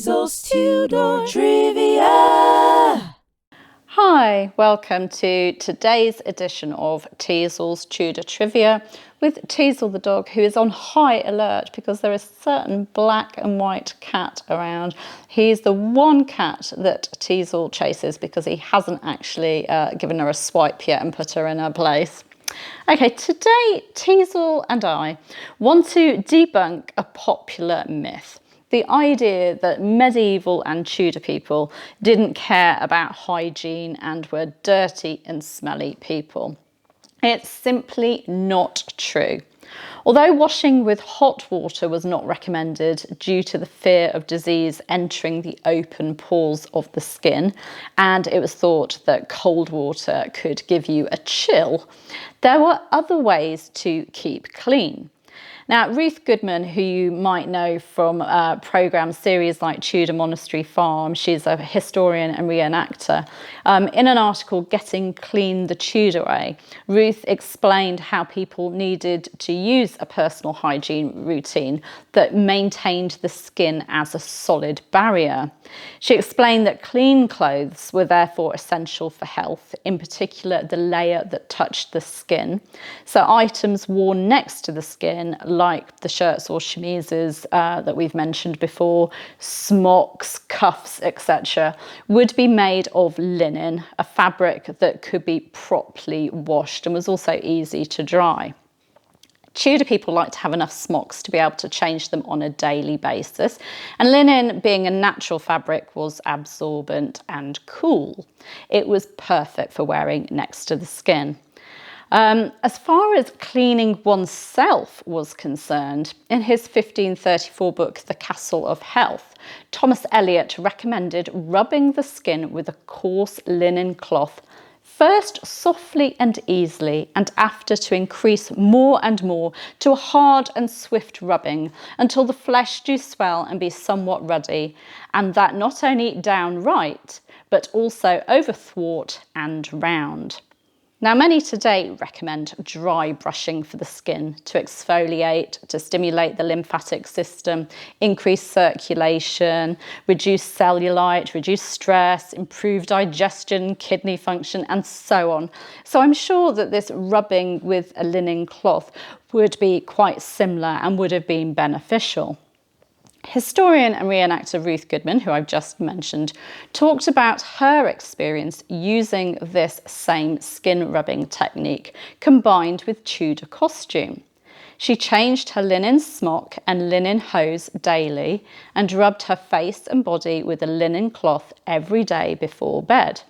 Teasel's Tudor Trivia! Hi, welcome to today's edition of Teasel's Tudor Trivia with Teasel the dog, who is on high alert because there is a certain black and white cat around. He's the one cat that Teasel chases because he hasn't actually given her a swipe yet and put her in her place. Okay, today Teasel and I want to debunk a popular myth. The idea that medieval and Tudor people didn't care about hygiene and were dirty and smelly people. It's simply not true. Although washing with hot water was not recommended due to the fear of disease entering the open pores of the skin, and it was thought that cold water could give you a chill, there were other ways to keep clean. Now, Ruth Goodman, who you might know from programme series like Tudor Monastery Farm, she's a historian and reenactor. In an article, Getting Clean the Tudor Way, Ruth explained how people needed to use a personal hygiene routine that maintained the skin as a solid barrier. She explained that clean clothes were therefore essential for health, in particular the layer that touched the skin. So items worn next to the skin, like the shirts or chemises that we've mentioned before, smocks, cuffs, etc., would be made of linen, a fabric that could be properly washed and was also easy to dry. Tudor people like to have enough smocks to be able to change them on a daily basis, and linen, being a natural fabric, was absorbent and cool. It was perfect for wearing next to the skin. As far as cleaning oneself was concerned, in his 1534 book, The Castle of Health, Thomas Eliot recommended rubbing the skin with a coarse linen cloth, first softly and easily, and after to increase more and more to a hard and swift rubbing until the flesh do swell and be somewhat ruddy, and that not only downright, but also overthwart and round. Now, many today recommend dry brushing for the skin to exfoliate, to stimulate the lymphatic system, increase circulation, reduce cellulite, reduce stress, improve digestion, kidney function, and so on. So I'm sure that this rubbing with a linen cloth would be quite similar and would have been beneficial. Historian and reenactor Ruth Goodman, who I've just mentioned, talked about her experience using this same skin rubbing technique combined with Tudor costume. She changed her linen smock and linen hose daily and rubbed her face and body with a linen cloth every day before bed.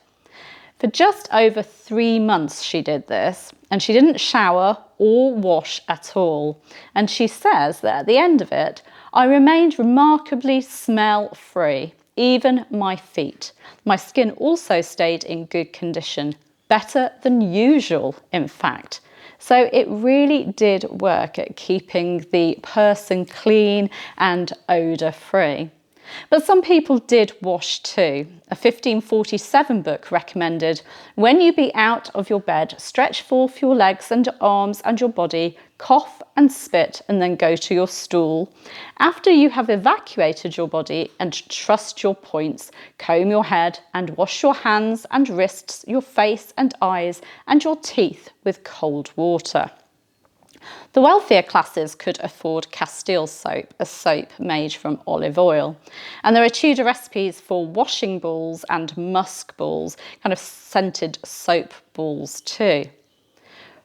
For just over 3 months she did this, and she didn't shower or wash at all. And she says that at the end of it, I remained remarkably smell-free, even my feet. My skin also stayed in good condition, better than usual, in fact. So it really did work at keeping the person clean and odour-free. But some people did wash too. A 1547 book recommended, when you be out of your bed, stretch forth your legs and arms and your body, cough and spit, and then go to your stool. After you have evacuated your body and trussed your points, comb your head and wash your hands and wrists, your face and eyes, and your teeth with cold water. The wealthier classes could afford Castile soap, a soap made from olive oil. And there are Tudor recipes for washing balls and musk balls, kind of scented soap balls too.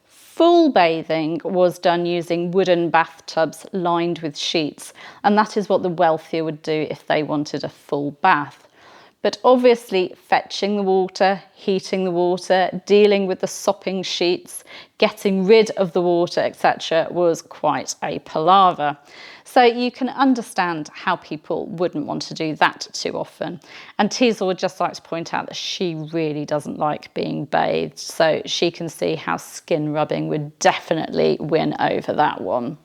Full bathing was done using wooden bathtubs lined with sheets, and that is what the wealthier would do if they wanted a full bath. But obviously fetching the water, heating the water, dealing with the sopping sheets, getting rid of the water, etc. was quite a palaver. So you can understand how people wouldn't want to do that too often. And Teasel would just like to point out that she really doesn't like being bathed, so she can see how skin rubbing would definitely win over that one.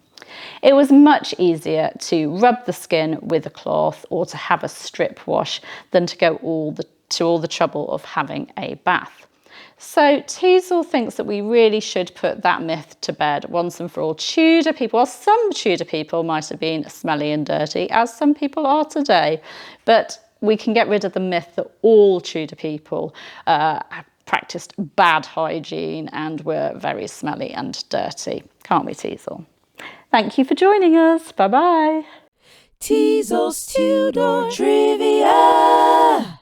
It was much easier to rub the skin with a cloth or to have a strip wash than to go to all the trouble of having a bath. So Teasel thinks that we really should put that myth to bed once and for all. Tudor people, well, some Tudor people might have been smelly and dirty, as some people are today, but we can get rid of the myth that all Tudor people practiced bad hygiene and were very smelly and dirty. Can't we, Teasel? Thank you for joining us. Bye-bye. Teasel's Tudor Trivia.